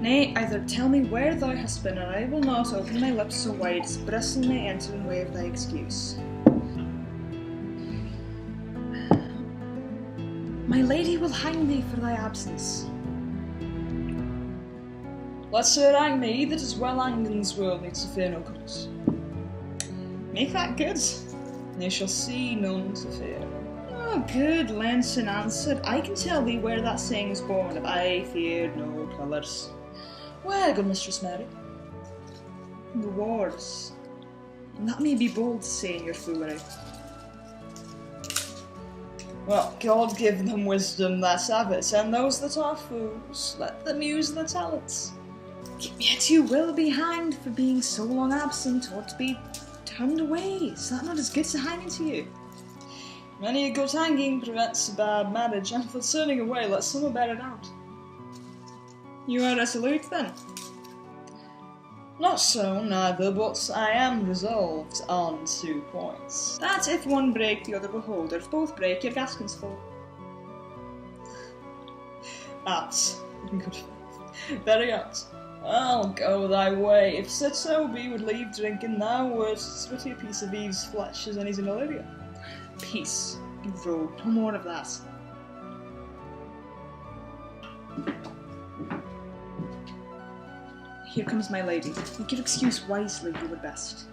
Nay, either tell me where thou hast been, and I will not open my lips so wide as bristle may enter in way of thy excuse. My lady will hang thee for thy absence. Let her hang me, he that is well hanged in this world needs to fear no cause. Make that good, and you shall see none to fear. Oh, good, Lanson answered. I can tell thee where that saying is born of I fear no colours. Where, good Mistress Mary? In the wars. And that may be bold to say in your foolery. Well, God give them wisdom that have it, and those that are fools, let them use their talents. Yet you will be hanged for being so long absent, or to be turned away. Is that not as good as hanging to you? Many a good hanging prevents a bad marriage, and for turning away, let someone bear it out. You are resolute, then? Not so, neither, but I am resolved on 2 points. That if one break, the other will hold, or if both break, your gaskins fall. Apt. Good. Very apt. I'll go thy way. If Sir Toby would leave drinking, thou wert as pretty a piece of Eve's flesh as any's in Illyria. Peace, you rogue, no more of that. Here comes my lady. Make your excuse wisely, you were best.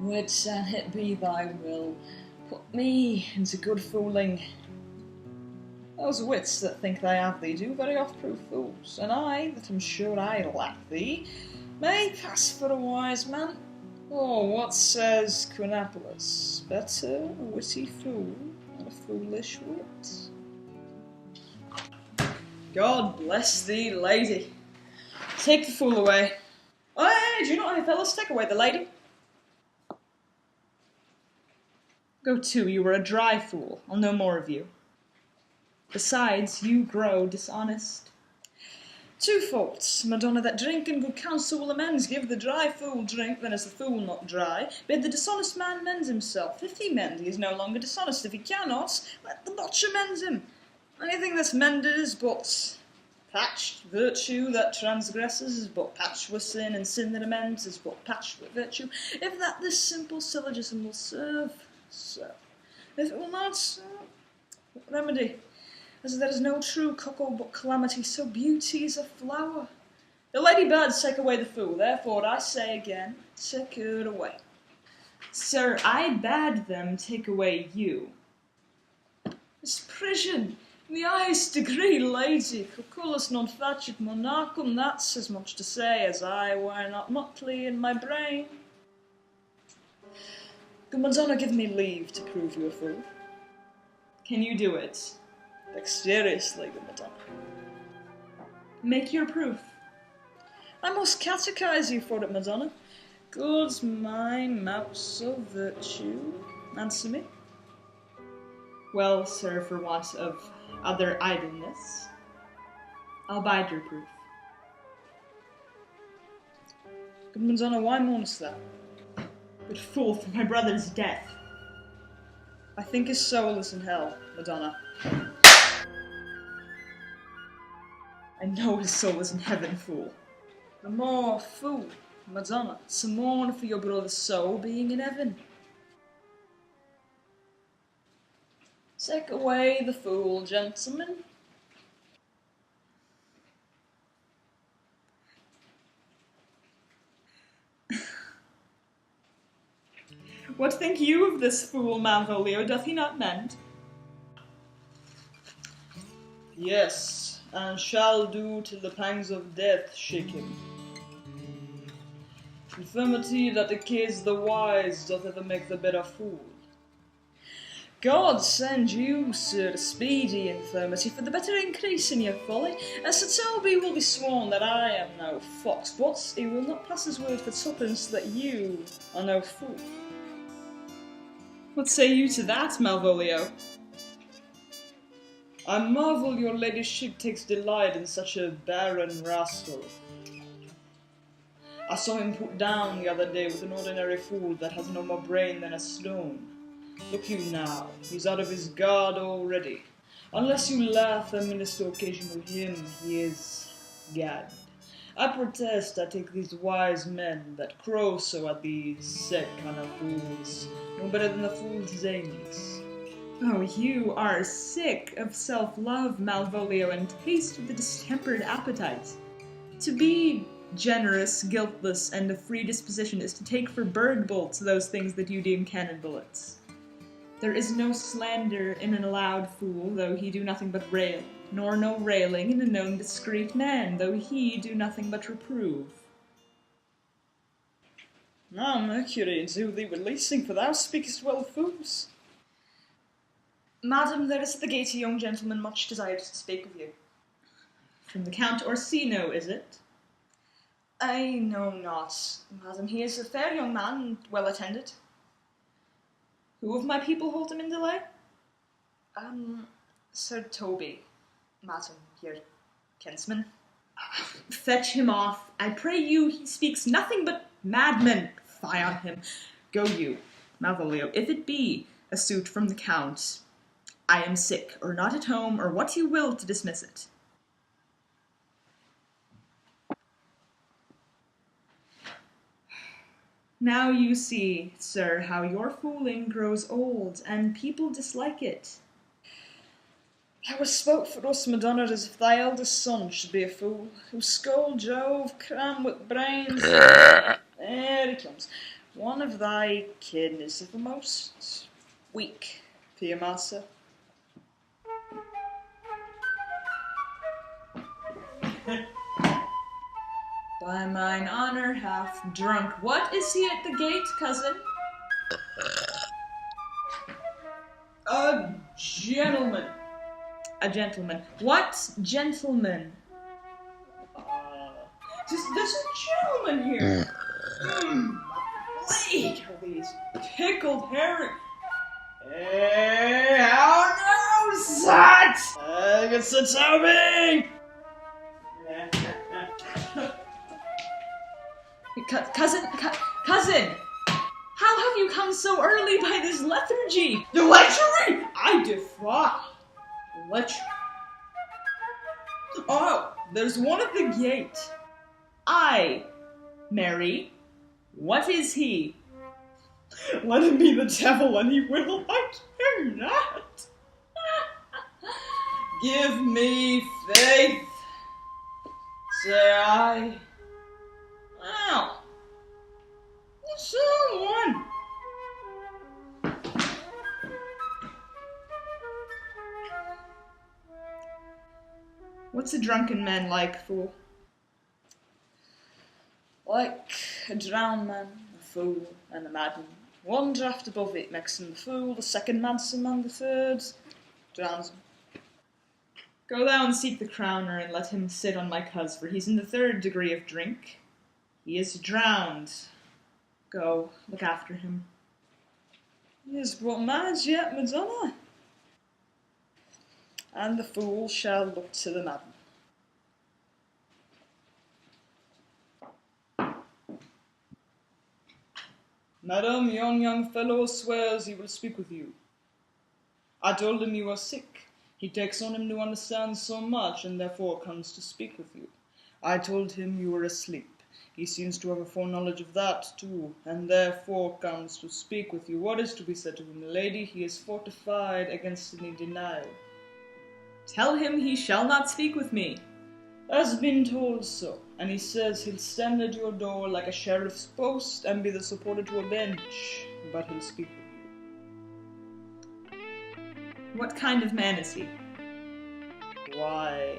Would an it be thy will, put me into good fooling. Those wits that think they have thee do very oft prove fools, and I, that am sure I lack thee, may pass for a wise man. Oh, what says Quinapolus? Better a witty fool than a foolish wit. God bless thee, lady. Take the fool away. Oh, hey, do you not, fellas, take away the lady? Go to, you were a dry fool. I'll no more of you. Besides, you grow dishonest. 2 faults, Madonna, that drink and good counsel will amends. Give the dry fool drink, then is the fool not dry. Bid the dishonest man mend himself. If he mend, he is no longer dishonest. If he cannot, let the botcher mend him. Anything that's mended is but patched. Virtue that transgresses is but patched with sin, and sin that amends is but patched with virtue. If that this simple syllogism will serve, so. If it will not, so, what remedy? As there is no true cuckold but calamity, so beauty is a flower. The lady birds take away the fool, therefore I say again, take her away. Sir, I bade them take away you. This prison, in the highest degree, lady, cucullus non facit monachum, that's as much to say as I were not motley in my brain. Good Madonna, give me leave to prove you a fool. Can you do it? Dexterously, good Madonna. Make your proof. I must catechize you for it, Madonna. Good's my mouse of virtue. Answer me. Well, sir, for want of other idleness, I'll bide your proof. Good Madonna, why mournest thou? Good fool, for my brother's death. I think his soul is in hell, Madonna. I know his soul is in heaven, fool. The more fool, Madonna, to mourn for your brother's soul being in heaven. Take away the fool, gentlemen. What think you of this fool, Malvolio? Doth he not mend? Yes, and shall do till the pangs of death shake him. Infirmity that decays the wise doth ever make the better fool. God send you, sir, speedy infirmity, for the better increase in your folly, and Sir Toby will be sworn that I am no fox, but he will not pass his word for tuppence that you are no fool. What say you to that, Malvolio? I marvel your ladyship takes delight in such a barren rascal. I saw him put down the other day with an ordinary fool that has no more brain than a stone. Look you now, he's out of his guard already. Unless you laugh and minister occasional hymn, he is gagged. I protest I take these wise men that crow so at these sick kind of fools, no better than the fool's Zanes. Oh, you are sick of self-love, Malvolio, and taste of the distempered appetite. To be generous, guiltless, and of free disposition is to take for bird bolts those things that you deem cannon bullets. There is no slander in an allowed fool, though he do nothing but rail, nor no railing in a known discreet man, though he do nothing but reprove. Now, Mercury, do thee releasing, for thou speakest well of fools. Madam, there is at the gate a young gentleman much desires to speak with you. From the Count Orsino, is it? I know not, madam. He is a fair young man, and well attended. Who of my people hold him in delay? Sir Toby, madam, your kinsman. Fetch him off, I pray you. He speaks nothing but madmen. Fie on him. Go you, Malvolio. If it be a suit from the Count, I am sick, or not at home, or what you will to dismiss it. Now you see, sir, how your fooling grows old, and people dislike it. Thou hast spoke for us, Madonna, as if thy eldest son should be a fool, who scold Jove, cram with brains. There he comes. One of thy kin is of the most weak, Pia Massa. By mine honor, half drunk. What is he at the gate, cousin? A gentleman. A gentleman. What gentleman? There's a gentleman here. Blade are these pickled herring. Hey, how knows that? Good Sir Toby! Cousin! How have you come so early by this lethargy? The lechery! I defy lechery. Oh, there's one at the gate. Aye, Mary, what is he? Let him be the devil and he will, I care not. Give me faith, say I. Wow, someone. What's a drunken man like, fool? Like a drowned man, a fool, and a madman. One draught above it makes him the fool, the second madson, and the third drowns him. Go thou and seek the crowner, and let him sit on my cuz, for he's in the third degree of drink. He is drowned. Go, look after him. He is but mad as yet, Madonna. And the fool shall look to the madman. Madam, yon young fellow swears he will speak with you. I told him you were sick. He takes on him to understand so much, and therefore comes to speak with you. I told him you were asleep. He seems to have a foreknowledge of that, too, and therefore comes to speak with you. What is to be said to him, lady? He is fortified against any denial. Tell him he shall not speak with me. Has been told so, and he says he'll stand at your door like a sheriff's post and be the supporter to a bench, but he'll speak with you. What kind of man is he? Why,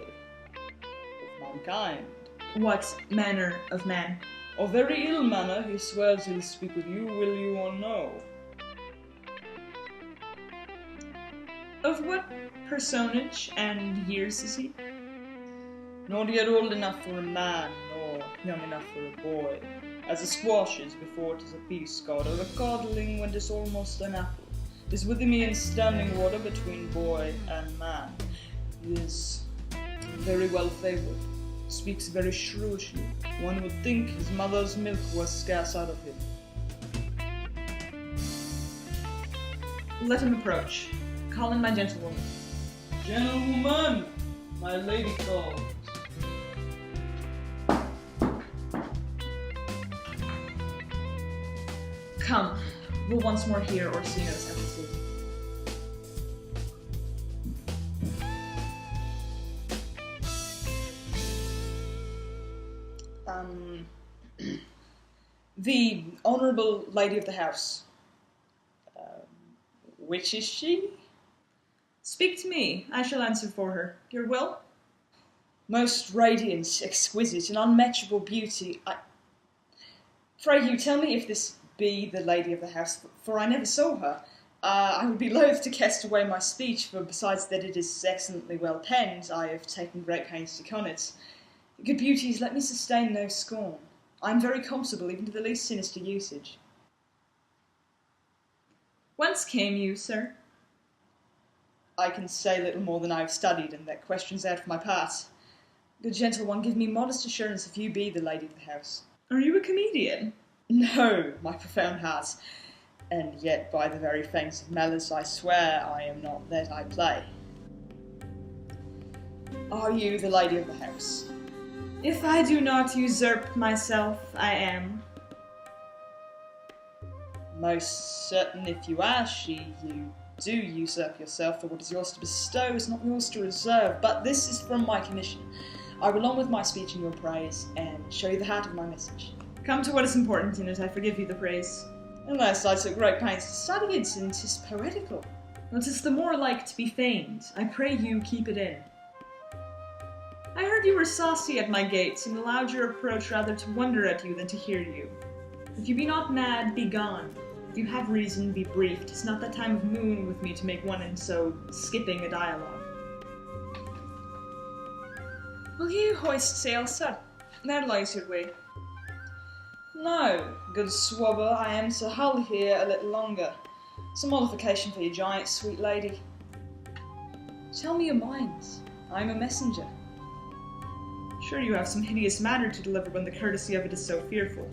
of mankind. What manner of man? Of very ill manner, he swears he'll speak with you, will you or no? Of what personage and years is he? Not yet old enough for a man, nor young enough for a boy. As a squash is before 'tis a peace god, or a codling when 'tis almost an apple. 'Tis with me in standing water between boy and man. He is very well favoured, speaks very shrewdly. One would think his mother's milk was scarce out of him. Let him approach. Call in my gentlewoman. Gentlewoman, my lady calls. Come, we'll once more hear Orsino's embassy. The Honourable Lady of the House. Which is she? Speak to me. I shall answer for her. Your will? Most radiant, exquisite, and unmatchable beauty. Pray you, tell me if this be the lady of the house, for I never saw her. I would be loath to cast away my speech, for besides that it is excellently well penned, I have taken great pains to con it. Good beauties, let me sustain no scorn. I am very comfortable even to the least sinister usage. Whence came you, sir? I can say little more than I have studied, and that questions out for my part. Good gentle one, give me modest assurance if you be the lady of the house. Are you a comedian? No, my profound heart. And yet, by the very fangs of malice, I swear I am not that I play. Are you the lady of the house? If I do not usurp myself, I am. Most certain if you are she, you do usurp yourself, for what is yours to bestow is not yours to reserve, but this is from my commission. I will on with my speech in your praise, and show you the heart of my message. Come to what is important in it, I forgive you the praise. Unless I took great pains to study it, and 'tis poetical. Well, 'tis the more like to be feigned. I pray you keep it in. I heard you were saucy at my gates, and allowed your approach rather to wonder at you than to hear you. If you be not mad, be gone. If you have reason, be brief. 'Tis not that time of moon with me to make one in so skipping a dialogue. Will you hoist sail, sir? There lies your way. No, good swabber, I am to hull here a little longer. Some mollification for your giant, sweet lady. Tell me your mind. I am a messenger. Sure you have some hideous matter to deliver when the courtesy of it is so fearful.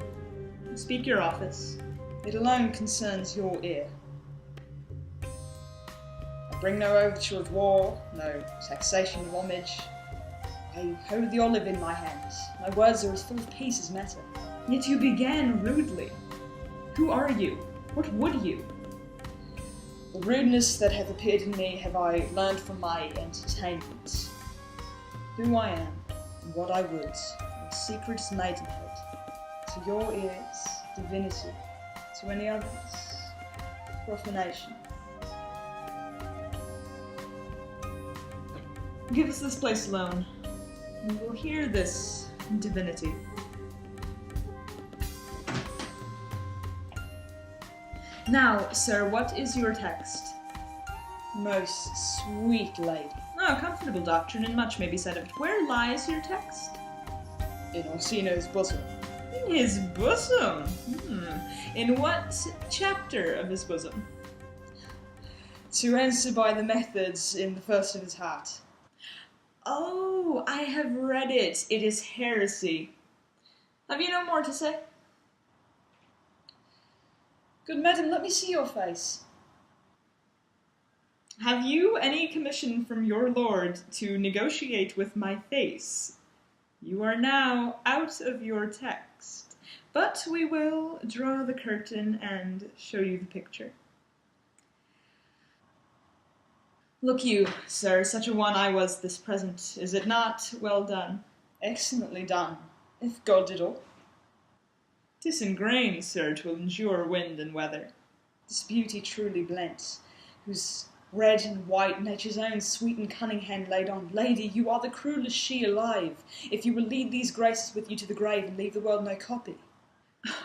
Speak your office. It alone concerns your ear. I bring no overture of war, no taxation of homage. I hold the olive in my hands. My words are as full of peace as matter. Yet you began rudely. Who are you? What would you? The rudeness that hath appeared in me have I learned from my entertainment. Who I am, and what I would, my secret is maidenhood. To your ears, divinity. To any others, profanation. Give us this place alone. We will hear this divinity. Now, sir, what is your text? Most sweet lady. Oh, comfortable doctrine, and much may be said of it. Where lies your text? In Orsino's bosom. In his bosom? In what chapter of his bosom? To answer by the methods in the first of his heart. Oh, I have read it. It is heresy. Have you no more to say? Good madam, let me see your face. Have you any commission from your lord to negotiate with my face? You are now out of your text, but we will draw the curtain and show you the picture. Look you, sir, such a one I was this present, is it not? Well done. Excellently done, if God did all. 'Tis in grain, sir, 'twill endure wind and weather. This beauty truly blent, whose red and white nature's own sweet and cunning hand laid on. Lady, you are the cruellest she alive, if you will lead these graces with you to the grave and leave the world no copy.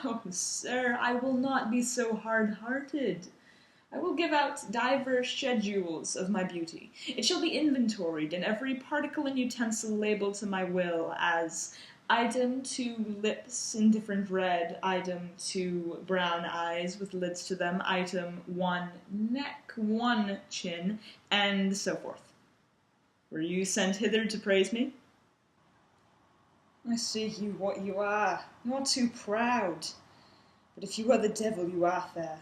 Oh, sir, I will not be so hard-hearted. I will give out divers schedules of my beauty. It shall be inventoried, and every particle and utensil labelled to my will as item 2 lips indifferent red, item 2 brown eyes with lids to them, item 1 neck, 1 chin, and so forth. Were you sent hither to praise me? I see you what you are, not too proud. But if you are the devil, you are fair.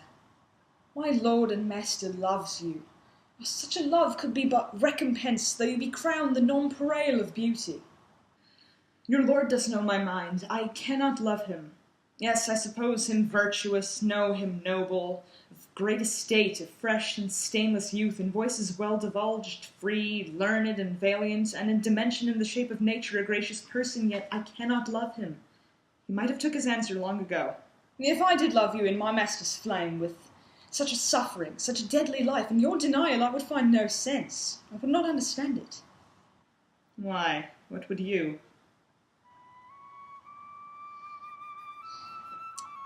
My lord and master loves you. Such a love could be but recompense, though you be crowned the nonpareil of beauty. Your lord does know my mind. I cannot love him. Yes, I suppose him virtuous, know him noble, of great estate, of fresh and stainless youth, in voices well divulged, free, learned, and valiant, and in dimension in the shape of nature a gracious person, yet I cannot love him. He might have took his answer long ago. If I did love you in my master's flame, with such a suffering, such a deadly life, in your denial I would find no sense. I would not understand it. Why, what would you?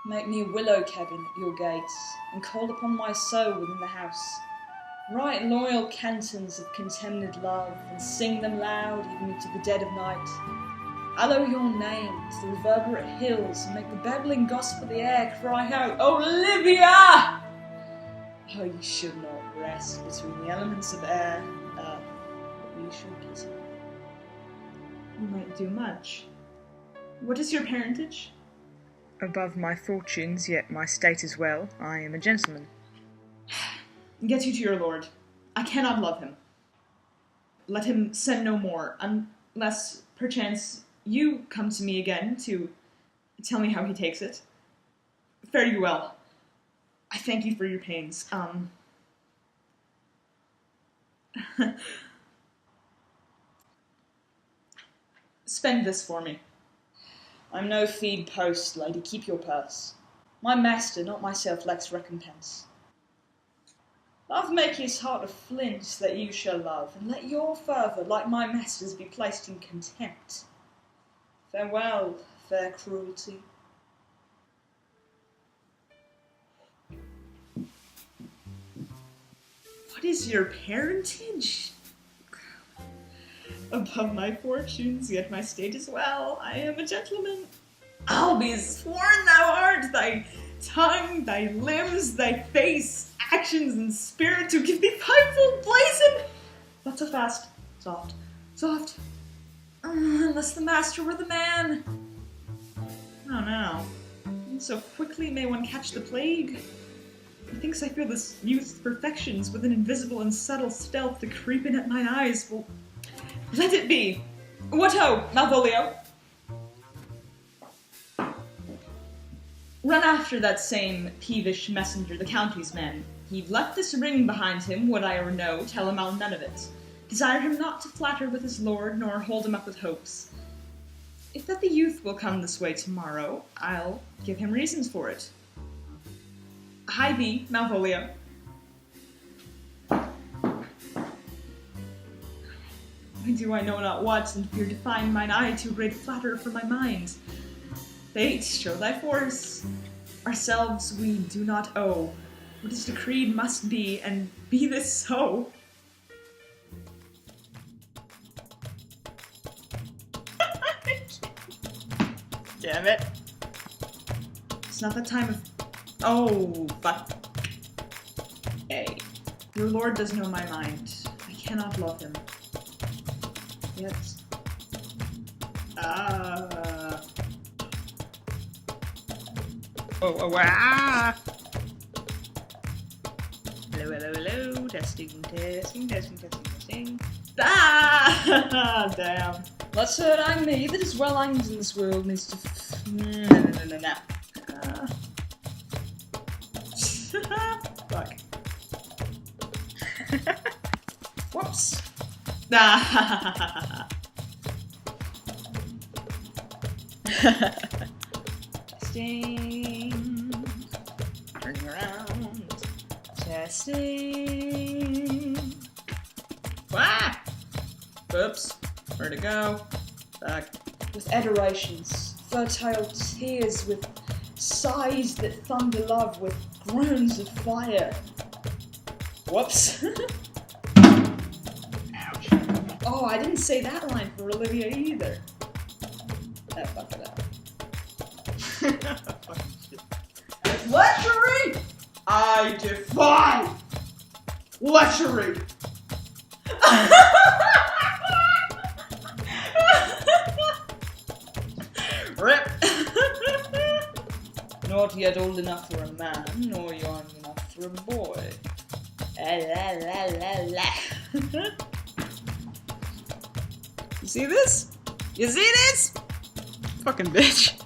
Make me a willow cabin at your gates, and call upon my soul within the house. Write loyal cantons of contemned love, and sing them loud even into the dead of night. Hallow your name to the reverberate hills, and make the babbling gossip of the air cry out, Olivia! Oh, you should not rest between the elements of air and earth, but you should pity. You might do much. What is your parentage? Above my fortunes, yet my state is well. I am a gentleman. Get you to your lord. I cannot love him. Let him send no more, unless, perchance, you come to me again to tell me how he takes it. Fare you well. I thank you for your pains. Spend this for me. I'm no feed post, lady, keep your purse. My master, not myself, lacks recompense. Love make his heart of flint that you shall love, and let your fervour, like my master's, be placed in contempt. Farewell, fair cruelty. What is your parentage? Above my fortunes, yet my state is well. I am a gentleman. I'll be sworn thou art, thy tongue, thy limbs, thy face, actions, and spirit to give thee fivefold blazon. Not so fast. Soft. Soft. Unless the master were the man. Oh no. So quickly may one catch the plague. Methinks I feel this youth's perfections with an invisible and subtle stealth to creep in at mine eyes. Well, let it be. What ho, Malvolio? Run after that same peevish messenger, the county's man. He left this ring behind him, would I or no, tell him I'll none of it. Desire him not to flatter with his lord, nor hold him up with hopes. If that the youth will come this way tomorrow, I'll give him reasons for it. Hie thee, Malvolio. Why do I know not what, and fear to find mine eye too great flatterer for my mind? Fate, show thy force. Ourselves we do not owe. What is decreed must be, and be this so. Damn it. It's not the time of... Oh, fuck. Hey. Your lord does know my mind. I cannot love him. Yet... Hello, hello, hello. Testing, testing, testing, testing, testing. Ah! Damn. Let's hurt I'm me that is well anged in this world needs to... No. Fuck. Whoops. Testing. Turning around. Testing. Ah! Whoops. Where'd it go? Back. With adorations, fertile tears, with sighs that thunder love, with groans of fire. Whoops. Ouch. Oh, I didn't say that line for Olivia either. Oh, fuck it up. Lechery! I defy lechery! Rip! Not yet old enough for a man, nor young enough for a boy. La la la la. You see this? You see this? Fucking bitch.